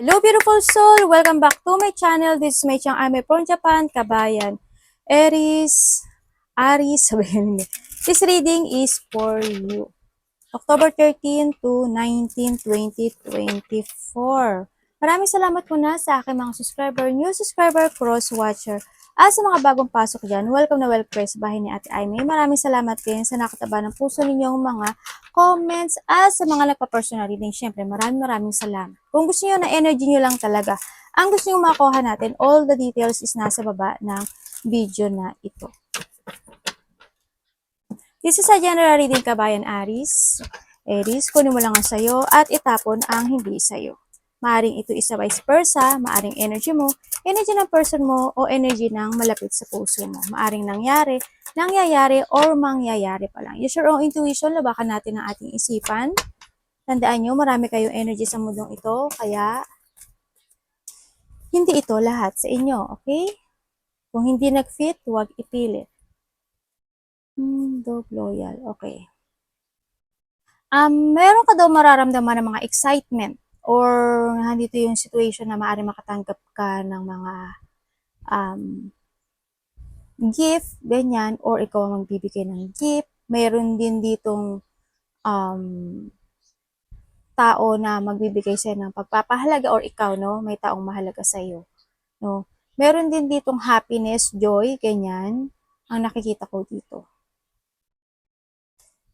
Hello beautiful soul! Welcome back to my channel. This is my channel. I'm from Japan, Kabayan. Aries, sabihin niyo. This reading is for you. October 13 to 19, 2024. Maraming salamat muna sa aking mga subscriber, new subscriber, cross-watcher. At sa mga bagong pasok dyan, welcome na welcome sa bahay ni Ate Aimee. Maraming salamat din sa nakataba ng puso ninyong mga comments at sa mga nagpa-personal reading. Siyempre, maraming salamat. Kung gusto niyo na energy niyo lang talaga, ang gusto niyo makuha natin, all the details is nasa baba ng video na ito. This is a general reading, Kabayan Aries. Aries, kunin mo lang ang sayo at itapon ang hindi sayo. Maaring ito isa vice versa, maaring energy mo, energy ng person mo, o energy ng malapit sa puso mo. Maaring nangyayari, or mangyayari pa lang. Use your own intuition, labakan natin ang ating isipan. Tandaan nyo, marami kayong energy sa mundong ito, kaya hindi ito lahat sa inyo, okay? Kung hindi nag-fit, huwag ipilit. Dog loyal, okay. Meron ka daw mararamdaman ng mga excitement or nandito yung situation na maaari makatanggap ka ng mga gift, ganyan, or ikaw ang magbibigay ng gift. Meron din ditong tao na magbibigay sa'yo ng pagpapahalaga, or ikaw, no, may taong mahalaga sa'yo, no. Meron din ditong happiness, joy, ganyan, ang nakikita ko dito.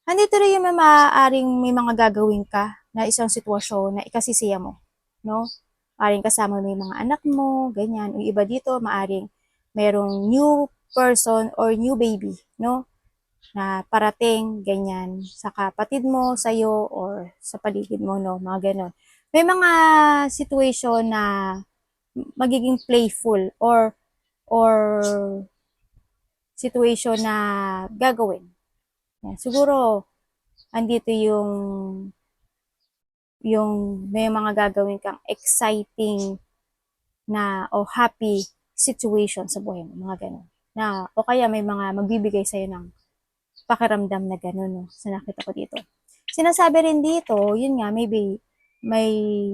Andito rin yung maaaring may mga gagawin ka na isang sitwasyon na ikasisiya mo, no? Maaring kasama mo yung mga anak mo, ganyan. O iba dito, maaring merong new person or new baby, no? Na parating, ganyan, sa kapatid mo, sa'yo, or sa paligid mo, no? Mga ganon. May mga situation na magiging playful or situation na gagawin. Yan. Siguro, andito yung may mga gagawin kang exciting na o happy situation sa buhay mo, mga ganun. Na, o kaya may mga magbibigay sa'yo ng pakiramdam na ganun, no? Sa nakita ko dito. Sinasabi rin dito, yun nga, maybe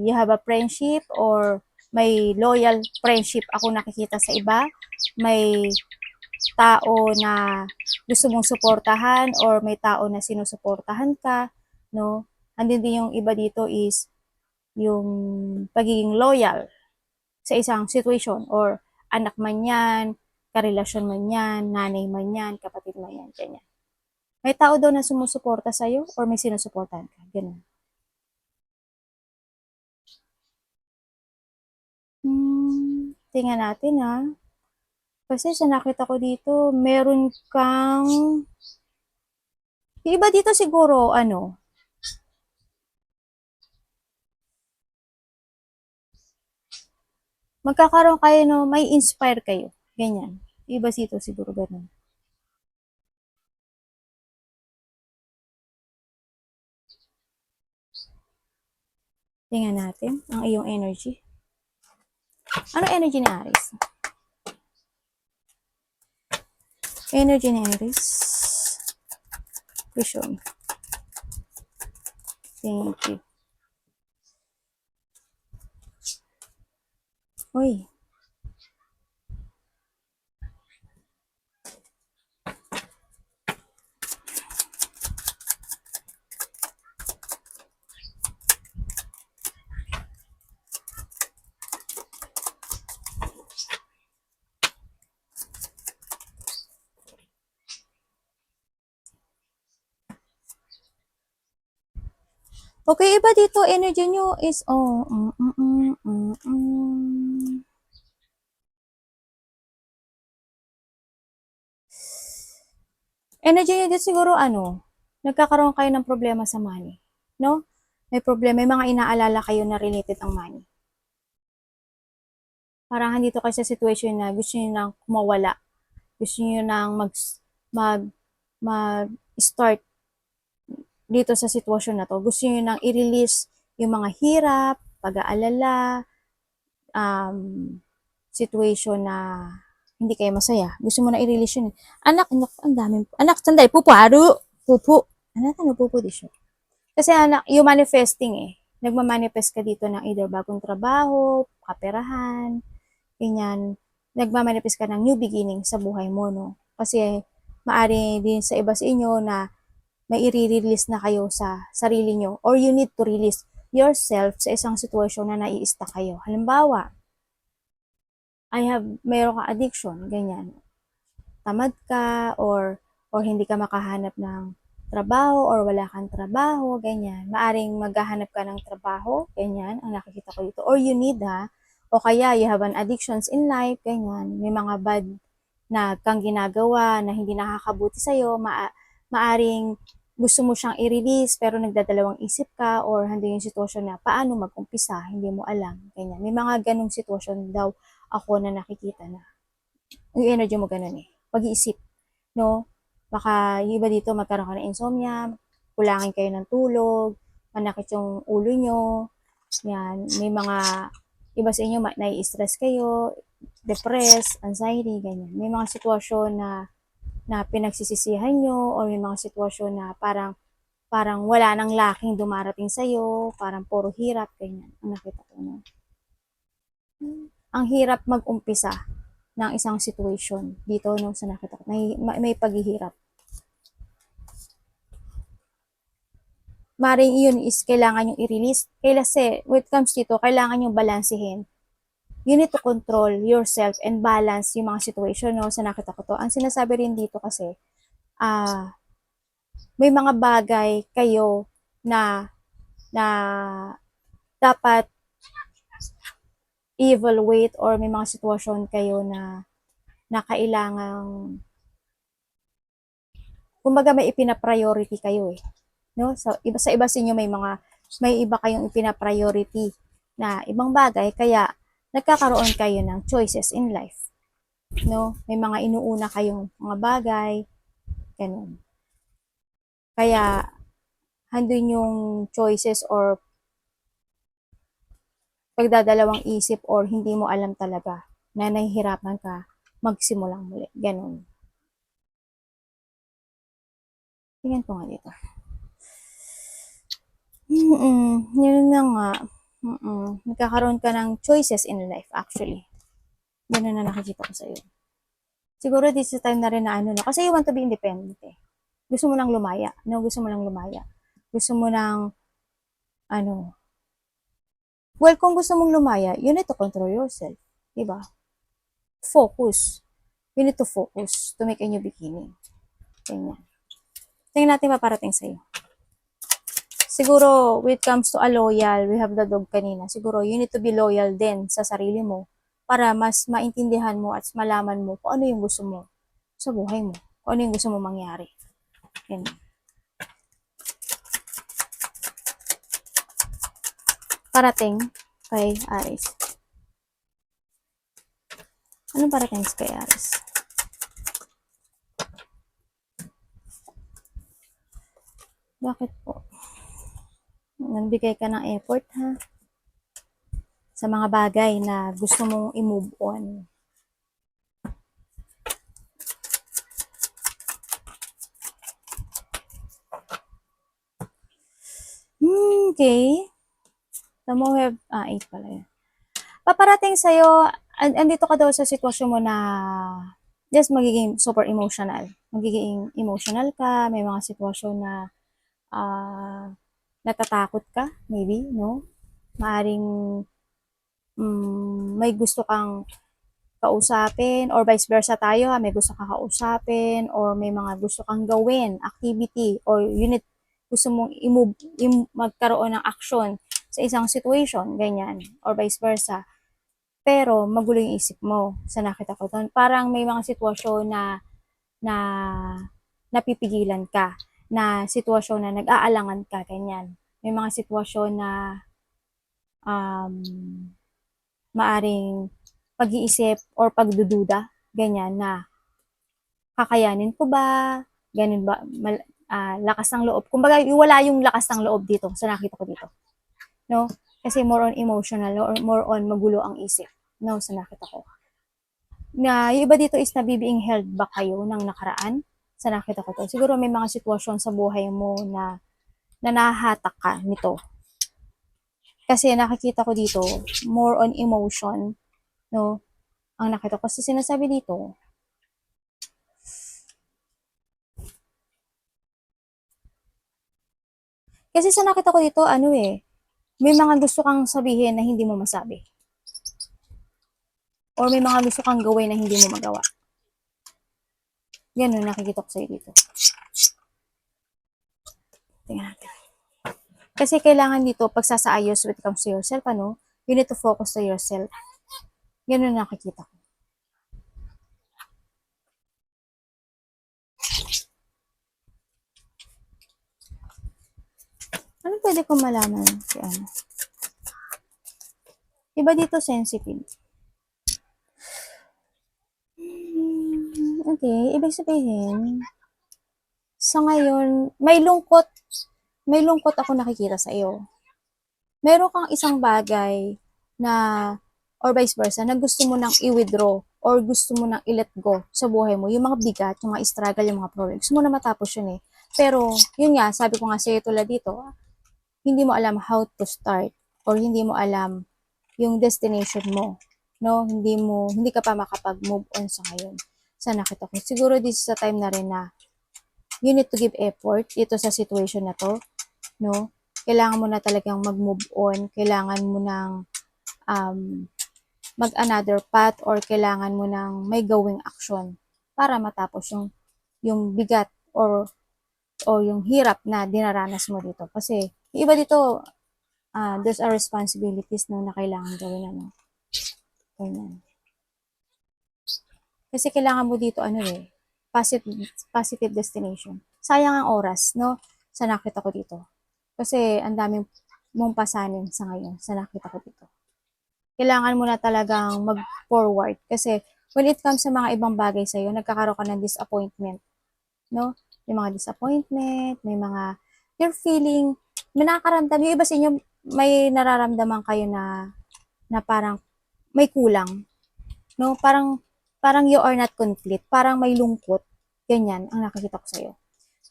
you have a friendship or may loyal friendship ako nakikita sa iba. May tao na gusto mong suportahan or may tao na sinusuportahan ka, no? Andin din yung iba dito is yung pagiging loyal sa isang situation or anak man yan, karelasyon man yan, nanay man yan, kapatid man yan, ganyan. May tao daw na sumusuporta sa'yo or may sinusuportahan ka, ganun. Tingnan natin ha. Kasi sa nakita ko dito, meron kang yung iba dito siguro, magkakaroon kayo, no, may inspire kayo. Ganyan. Yung iba dito siguro ganun. Tingnan natin ang iyong energy. Ano energy ni Aries? Energy ni Aries. Vision. Thank you. Uy. Okay, iba dito, energy nyo is, energy nyo dito siguro, nagkakaroon kayo ng problema sa money, no? May problema, may mga inaalala kayo na related ang money. Parang andito kayo sa situation na gusto nyo nang kumawala. Gusto nyo nang mag-start dito sa sitwasyon na to. Gusto nyo nang i-release yung mga hirap, pag-aalala, situation na hindi kayo masaya. Gusto mo na i-release yun. Anak, ang daming, anak, sandali, pupu, aru, pupu. Anak, ano pupu di siya? Kasi anak, yung manifesting nagmamanifest ka dito ng either bagong trabaho, kaperahan, ganyan. Nagmamanifest ka ng new beginning sa buhay mo, no? Kasi maari din sa iba sa inyo na may i-release na kayo sa sarili nyo or you need to release yourself sa isang sitwasyon na nai-stuck kayo. Halimbawa, mayroon ka addiction, ganyan. Tamad ka or hindi ka makahanap ng trabaho or wala kang trabaho, ganyan. Maaring maghahanap ka ng trabaho, ganyan, ang nakikita ko dito. Or you need o kaya you have an addictions in life, ganyan. May mga bad na kang ginagawa na hindi nakakabuti sa'yo, maaring gusto mo siyang i-release pero nagdadalawang isip ka or hindi yung sitwasyon na paano mag-umpisa, hindi mo alam, ganyan. May mga ganong sitwasyon daw ako na nakikita na yung energy mo ganun pag-iisip, no? Baka yung iba dito magkaroon ka ng insomnia, kulangin kayo ng tulog, manakit yung ulo nyo, yan. May mga iba sa inyo, nai-stress kayo, depressed, anxiety, ganyan. May mga sitwasyon na pinagsisisihan nyo or may mga sitwasyon na parang wala nang laking dumarating sa'yo, parang puro hirap, ganyan. Ang nakita ko, no? Ang hirap mag-umpisa ng isang situation dito no sa nakita ko. May paghihirap. Maring yun is kailangan yung i-release. Kasi when it comes dito, kailangan yung balansehin. You need to control yourself and balance yung mga situation no sa nakita ko to. Ang sinasabi rin dito kasi, may mga bagay kayo na dapat evaluate or may mga sitwasyon kayo na kailangang kumbaga may ipina-priority kayo no? Sa iba sa inyo may iba kayong ipina-priority na ibang bagay kaya nagkakaroon kayo ng choices in life. No? May mga inuuna kayong mga bagay, ganun. Kaya handun yung choices or pagdadalawang isip or hindi mo alam talaga na nahihirapan ka magsimulang muli. Ganun. Tingnan ko nga dito. Yun na nga. Nagkakaroon ka ng choices in life actually. Ganun na nakikita ko sa'yo. Siguro this is time na rin na kasi you want to be independent Gusto mo lang lumaya. No? Gusto mo lang lumaya. Gusto mo lang well, kung gusto mong lumaya, you need to control yourself. Diba? Focus. You need to focus to make a new beginning. Ganyan. Tingnan natin maparating sa'yo. Siguro, when it comes to a loyal, we have the dog kanina. Siguro, you need to be loyal din sa sarili mo para mas maintindihan mo at malaman mo kung ano yung gusto mo sa buhay mo. Kung ano yung gusto mo mangyari. Yan. Parating kay Aries. Anong parating kay Aries? Bakit po? Nagbigay ka ng effort ha? Sa mga bagay na gusto mong i-move on. Okay. So, mo have, 8 pala yun. Paparating sa'yo, andito ka daw sa sitwasyon mo na just magiging super emotional. Magiging emotional ka, may mga sitwasyon na natatakot ka, maybe, no? Maaring may gusto kang kausapin or vice versa tayo may gusto kang kausapin or may mga gusto kang gawin, activity or unit gusto mong magkaroon ng action sa isang situation, ganyan, or vice versa. Pero magulo yung isip mo sa nakita ko doon. Parang may mga sitwasyon na napipigilan ka, na sitwasyon na nag-aalangan ka, ganyan. May mga sitwasyon na maaring pag-iisip or pagdududa, ganyan na kakayanin ko ba, ganun ba, lakas ng loob. Kumbaga, wala yung lakas ng loob dito sa nakita ko dito. No? Kasi more on emotional or more on magulo ang isip. No, sa nakita ko. Na yung iba dito is nabibiing held back kayo ng nakaraan sa nakita ko to. Siguro may mga sitwasyon sa buhay mo na nahahatak ka nito. Kasi nakikita ko dito, more on emotion, no? Ang nakita ko. Kasi sinasabi dito, kasi sa nakita ko dito, ano eh, may mga gusto kang sabihin na hindi mo masabi. Or may mga gusto kang gawin na hindi mo magawa. Ganun nakikita ko sa'yo dito. Tingnan natin. Kasi kailangan dito, pagsasaayos when it comes to yourself, ano, you need to focus to yourself. Ganun nakikita ko. Ano pwede kong malaman? Si ano? Iba dito sensitive. Okay, ibig sabihin, sa ngayon, may lungkot ako nakikita sa iyo. Meron kang isang bagay na, or vice versa, na gusto mo nang i-withdraw or gusto mo nang i-let go sa buhay mo. Yung mga bigat, yung mga struggle, yung mga problems. Gusto mo na matapos yun eh. Pero, yun nga, sabi ko nga sa'yo tulad dito, hindi mo alam how to start or hindi mo alam yung destination mo. No? Hindi ka pa makapag-move on sa ngayon. Sa nakita ko. Siguro this is a time na rin na you need to give effort dito sa situation na to. No? Kailangan mo na talagang mag-move on. Kailangan mo nang mag-another path or kailangan mo nang may gawing action para matapos yung bigat o yung hirap na dinaranas mo dito. Kasi yung iba dito, there's a responsibilities na kailangan gawin. Ano? Ganyan. Kasi kailangan mo dito, ano eh, positive destination. Sayang ang oras, no? Sa nakita ko dito. Kasi ang daming mong pasanin sa ngayon, sa nakita ko dito. Kailangan mo na talagang mag-forward. Kasi when it comes sa mga ibang bagay sa'yo, nagkakaroon ka ng disappointment, no? May mga disappointment, may mga, you're feeling, may nakakaramdam, yung iba sa inyo, may nararamdaman kayo na parang may kulang, no? Parang you are not complete, parang may lungkot, ganyan ang nakikita ko sa'yo.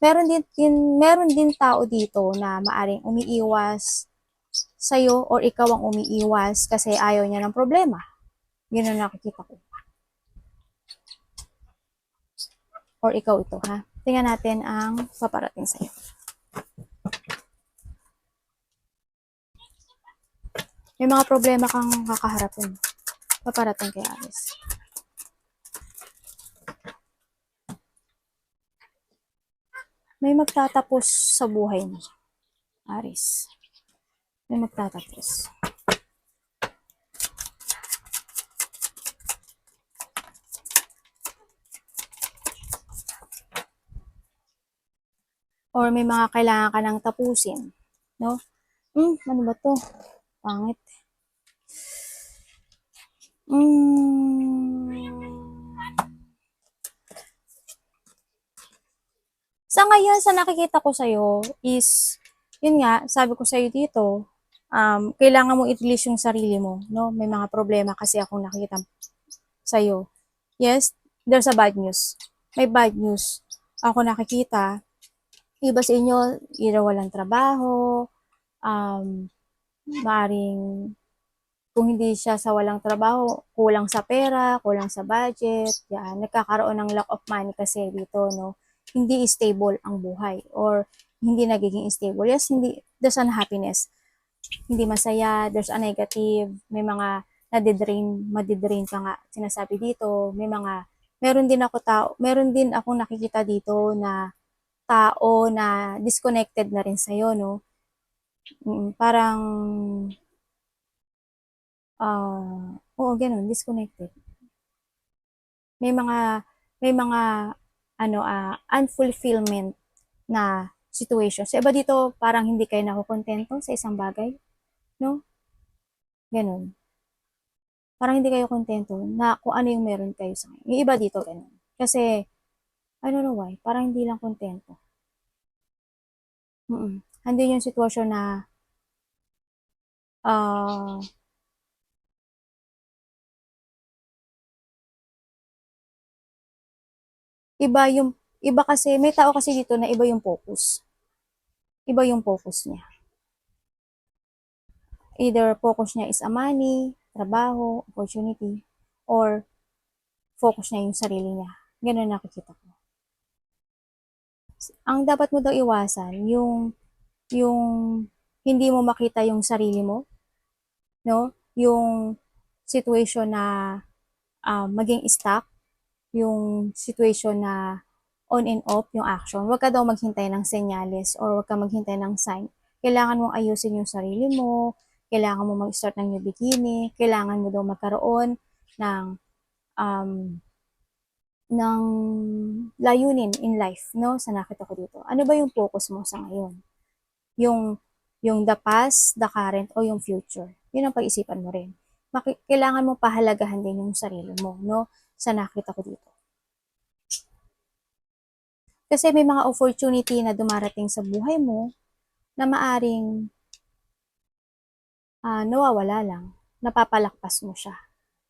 Meron din tao dito na maaring umiiwas sa'yo or ikaw ang umiiwas kasi ayaw niya ng problema. Yun ang nakikita ko. Or ikaw ito, ha? Tingnan natin ang paparating sa'yo. May mga problema kang kakaharapin. Paparating kay Aris. May magtatapos sa buhay mo, Aris. May magtatapos. Or may mga kailangan ka nang tapusin. No? Ano ba to? Pangit. Sa ngayon, sa nakikita ko sa'yo is, yun nga, sabi ko sa'yo dito, kailangan mo i-release yung sarili mo, no? May mga problema kasi akong nakikita sa'yo. Yes, there's a bad news. May bad news. Ako nakikita, iba sa inyo, either walang trabaho, maaring kung hindi siya sa walang trabaho, kulang sa pera, kulang sa budget, yan, nagkakaroon ng lack of money kasi dito, no? Hindi stable ang buhay or hindi nagiging stable. Yes, there's unhappiness. Hindi masaya, there's a negative, may mga madidrain ka nga, sinasabi dito, meron din ako nakikita dito na tao na disconnected na rin sa'yo, no? Parang oo, ganun, disconnected. May mga, may mga, unfulfillment na situation. Sa iba dito, parang hindi kayo nakukontento sa isang bagay, no? Ganun. Parang hindi kayo kontento na kung ano yung meron kayo sa ngayon. Yung iba dito, ganun. Kasi, I don't know why, parang hindi lang kontento. Andun yung sitwasyon na, uh, iba kasi, may tao kasi dito na iba yung focus. Iba yung focus niya. either focus niya is a money, trabaho, opportunity, or focus niya yung sarili niya. Ganun nakikita ko. Ang dapat mo daw iwasan, yung hindi mo makita yung sarili mo, no? Yung situation na maging stuck, yung situation na on and off yung action. Huwag ka daw maghintay ng senyales or huwag ka maghintay ng sign. Kailangan mong ayusin yung sarili mo, kailangan mo mag-start ng new beginning, kailangan mo daw magkaroon ng um, ng layunin in life, no? Sa nakita ko dito. Ano ba yung focus mo sa ngayon? Yung the past, the current, o yung future? Yun ang pag-isipan mo rin. Kailangan mo pahalagahan din yung sarili mo, no? Sa nakita ko dito. Kasi may mga opportunity na dumarating sa buhay mo na maaring nawawala lang. Napapalakpas mo siya.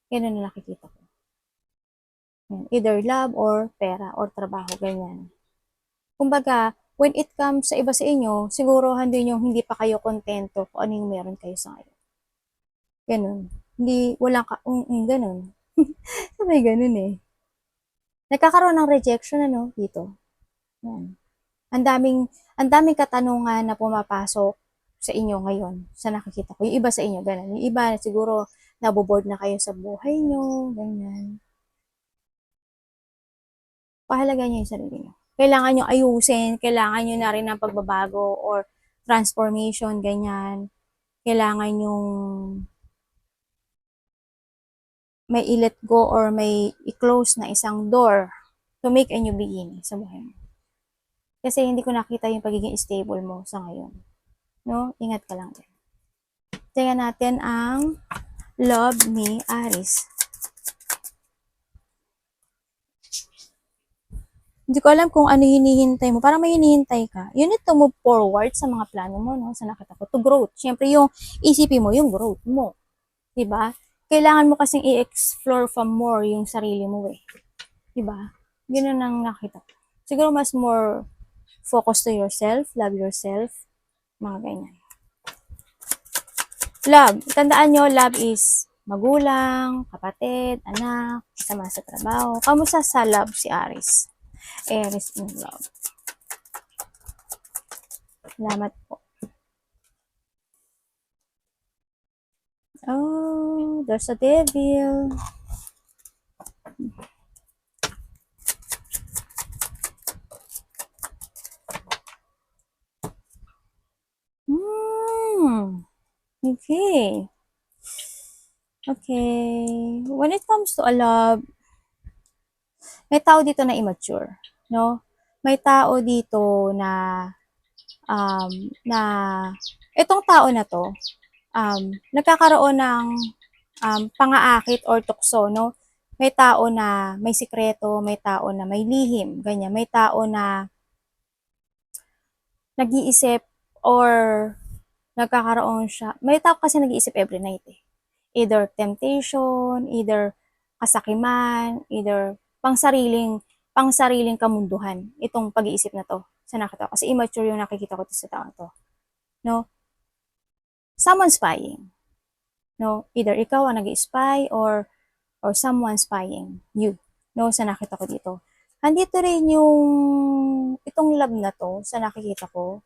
Yan ang nakikita ko. Either love or pera or trabaho, ganyan. Kumbaga, when it comes sa iba sa inyo, siguro handin yung hindi pa kayo kontento kung ano yung meron kayo sa ngayon. Ganun. Hindi, walang ganun. Sabay ganun eh. Nagkakaroon ng rejection dito. Yan. Ang daming katanungan na pumapasok sa inyo ngayon, sa nakikita ko. Yung iba sa inyo, ganun. Yung iba, siguro, naboboard na kayo sa buhay nyo, ganyan. Pahalagaan nyo yung sarili nyo. Kailangan nyo ayusin, kailangan nyo na rin ng pagbabago or transformation, ganyan. Kailangan nyo may i-let go or may i-close na isang door to make a new beginning sa buhay mo. Kasi hindi ko nakita yung pagiging stable mo sa ngayon. No? Ingat ka lang din. Tingnan natin ang love ni Aries. Hindi ko alam kung ano hinihintay mo. Parang may hinihintay ka. You need to move forward sa mga plano mo, no? Sa nakita ko. To growth. Siyempre, yung isipin mo, yung growth mo. Diba? Kailangan mo kasing i-explore pa more yung sarili mo eh. Diba? Yun ang nakita ko. Siguro mas more focus to yourself, love yourself, mga ganyan. Love. Tandaan nyo, love is magulang, kapatid, anak, kasama sa trabaho. Kamusta sa love si Aries? Aries in love. Salamat po. Oh, there's a devil. Okay. Okay. When it comes to a love, may tao dito na immature, no? May tao dito na itong tao na to, nagkakaroon ng pang-aakit or tukso, no? May tao na may sikreto, may tao na may lihim, ganyan. May tao na nag-iisip or nagkakaroon siya. May tao kasi nag-iisip every night eh. Either temptation, either kasakiman, either pang sariling kamunduhan. Itong pag-iisip na to sa nakita ko. Kasi immature yung nakikita ko sa tao to. No? Someone spying. No? Either ikaw ang nag-spy or someone spying you. No? Sa nakita ko dito. Andito rin itong love na to sa nakikita ko.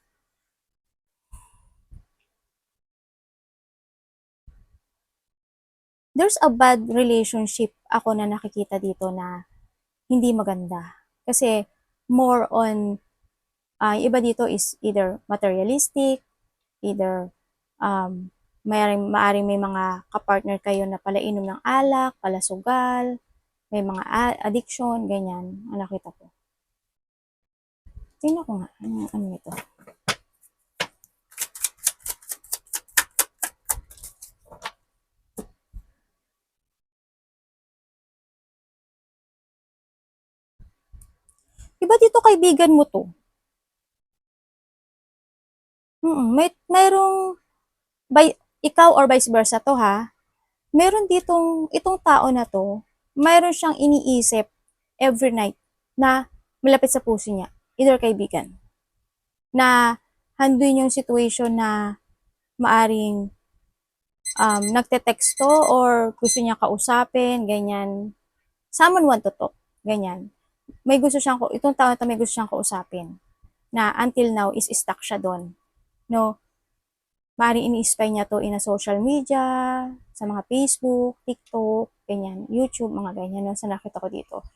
There's a bad relationship ako na nakikita dito na hindi maganda. Kasi more on, iba dito is either materialistic, either maaring may mga kapartner kayo na palainom ng alak, palasugal, may mga addiction, ganyan. Ang nakita ko. Tingnan ko nga, ano ito? Iba dito kaibigan mo to. Mayroong ikaw or vice versa to ha. Meron itong tao na to, mayroon siyang iniisip every night na malapit sa puso niya. Either kaibigan. Na handun yung situation na maaring nagte-texto or gusto niya kausapin, ganyan. Someone want to talk, ganyan. May gusto siyang, itong tao na to may gusto siyang kausapin na until now is stuck siya doon. No? Maaaring ini-spy niya to in a social media, sa mga Facebook, TikTok, ganyan, YouTube, mga ganyan, no? Sa nakita ko dito.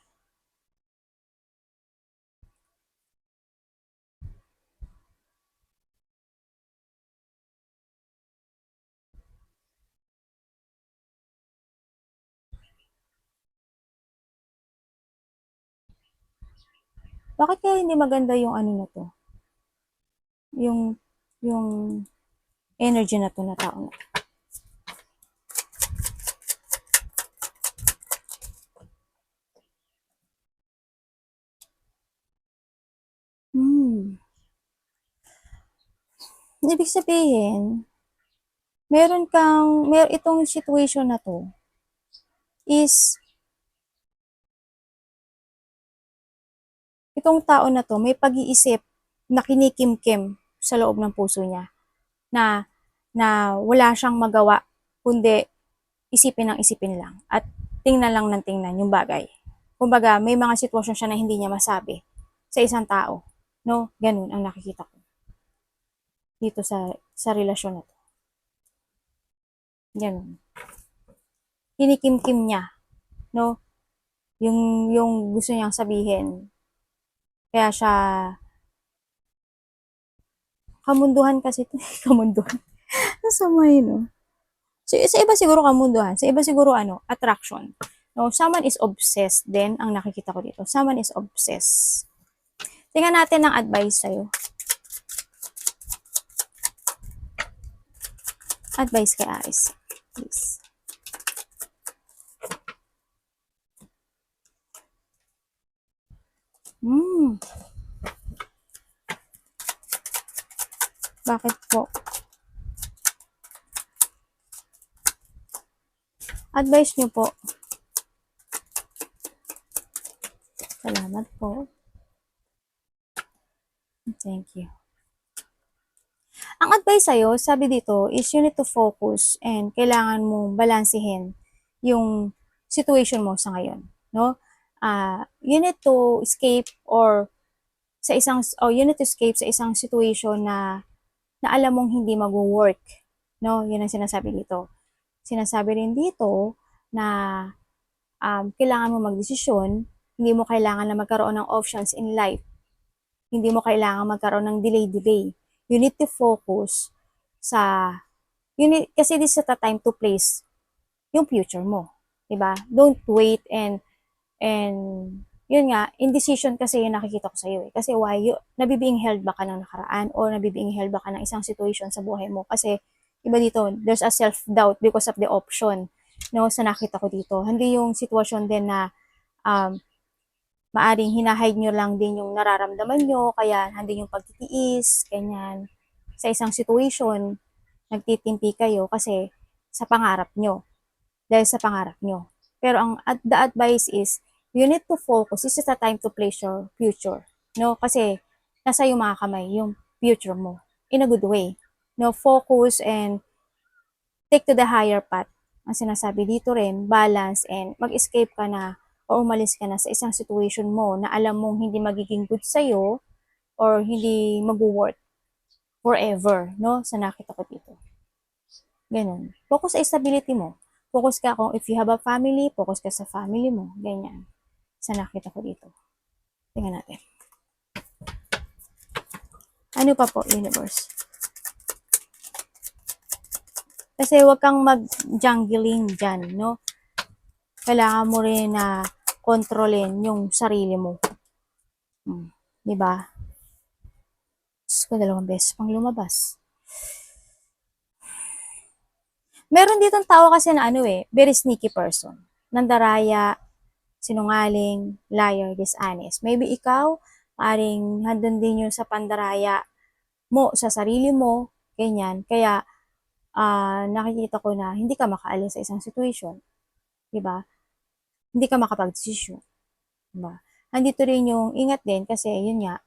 Bakit kaya hindi maganda yung ano na to? Yung energy na to na tao na. Hmm. Ibig sabihin, itong situation na to is, itong tao na to may pag-iisip na kinikimkim sa loob ng puso niya na wala siyang magawa kundi isipin ng isipin lang at tingnan lang ng tingnan yung bagay. Kumbaga, may mga sitwasyon siya na hindi niya masabi sa isang tao. No? Ganun ang nakikita ko dito sa relasyon na to. Ganun. Kinikimkim niya, no? Yung gusto niyang sabihin. Kaya siya, kamunduhan kasi ito. Kamunduhan. Nasama yun, no? So, sa iba siguro kamunduhan. Sa iba siguro attraction. No, someone is obsessed din ang nakikita ko dito. Someone is obsessed. Tingnan natin ang advice sa'yo. Advice kay Aris. Please. Bakit po? Advice niyo po. Salamat po. Thank you. Ang advice sa'yo, sabi dito, is you need to focus and kailangan mo balansehin yung situation mo sa ngayon. No? You need to escape you need to escape sa isang situation na alam mong hindi mag-work. No? Yun ang sinasabi dito. Sinasabi rin dito na kailangan mo magdesisyon, hindi mo kailangan na magkaroon ng options in life. Hindi mo kailangan magkaroon ng delay. You need to focus kasi this is the time to place yung future mo. Diba? Don't wait and yun nga, indecision kasi yung nakikita ko sa iyo. Kasi nabibing held ba ka ng nakaraan or nabibing held ba ka ng isang situation sa buhay mo? Kasi iba dito, there's a self-doubt because of the option, no, sa nakita ko dito. Hindi yung sitwasyon din na maaring hinahide nyo lang din yung nararamdaman nyo, kaya hindi yung pagtitiis, ganyan. Sa isang situation, nagtitimpi kayo kasi sa pangarap nyo. Dahil sa pangarap nyo. Pero the advice is, you need to focus. This is the time to place your future. No? Kasi, nasa yung mga kamay, yung future mo. In a good way. No? Focus and take to the higher path. Ang sinasabi dito rin, balance and mag-escape ka na o umalis ka na sa isang situation mo na alam mong hindi magiging good sa'yo or hindi mag-work forever, no? Sa nakita ko dito. Ganun. Focus sa stability mo. Focus ka kung if you have a family, focus ka sa family mo. Ganyan. Sa nakita ko dito. Tingnan natin. Ano pa po, universe? Kasi wag kang mag-jungling dyan, no? Kailangan mo rin na kontrolin yung sarili mo. Diba? Diyos ko, 2 beses pang lumabas. Meron ditong tao kasi na very sneaky person. Nandaraya, sinungaling, liar, dishonest. Maybe ikaw, paring handun din yung sa pandaraya mo, sa sarili mo, ganyan. Kaya, nakikita ko na hindi ka makaalis sa isang situation. Diba? Hindi ka makapag-desisyon. Diba? Andito rin yung ingat din kasi yun nga,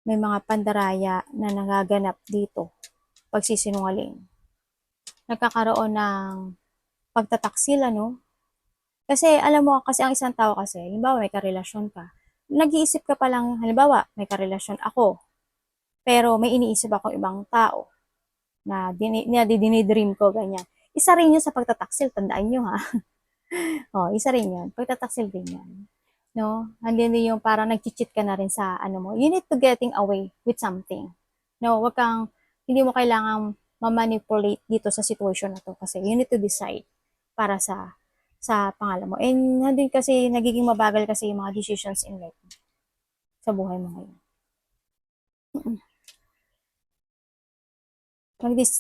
may mga pandaraya na nagaganap dito. Pagsisinungaling. nagkakaroon ng pagtataksil, ano? Kasi alam mo, kasi ang isang tao kasi, halimbawa may karelasyon ka, nag-iisip ka pa lang, halimbawa may karelasyon ako, pero may iniisip akong ibang tao na dinidream ko, ganyan. Isa rin yun sa pagtataksil, tandaan nyo ha. Oh, isa rin yun. Pagtataksil din yan. No? Andin din yung parang nag-cheat ka na rin sa ano mo. You need to getting away with something. No, wag kang, hindi mo kailangang ma-manipulate dito sa situation na to kasi you need to decide para sa pangalan mo. And nandun kasi nagiging mabagal kasi yung mga decisions in life sa buhay mo ngayon.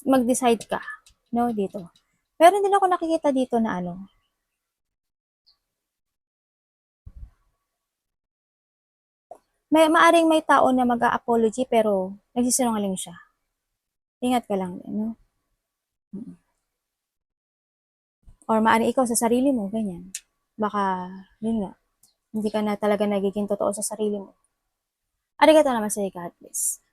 Mag-decide ka, no, dito. Meron din ako nakikita dito na ano, maaring may tao na mag-a-apology pero nagsisinungaling siya. Ingat ka lang din, no? Or maaring ikaw sa sarili mo, ganyan. Baka, yun nga, hindi ka na talaga nagiging totoo sa sarili mo. Arigato naman sa God bless.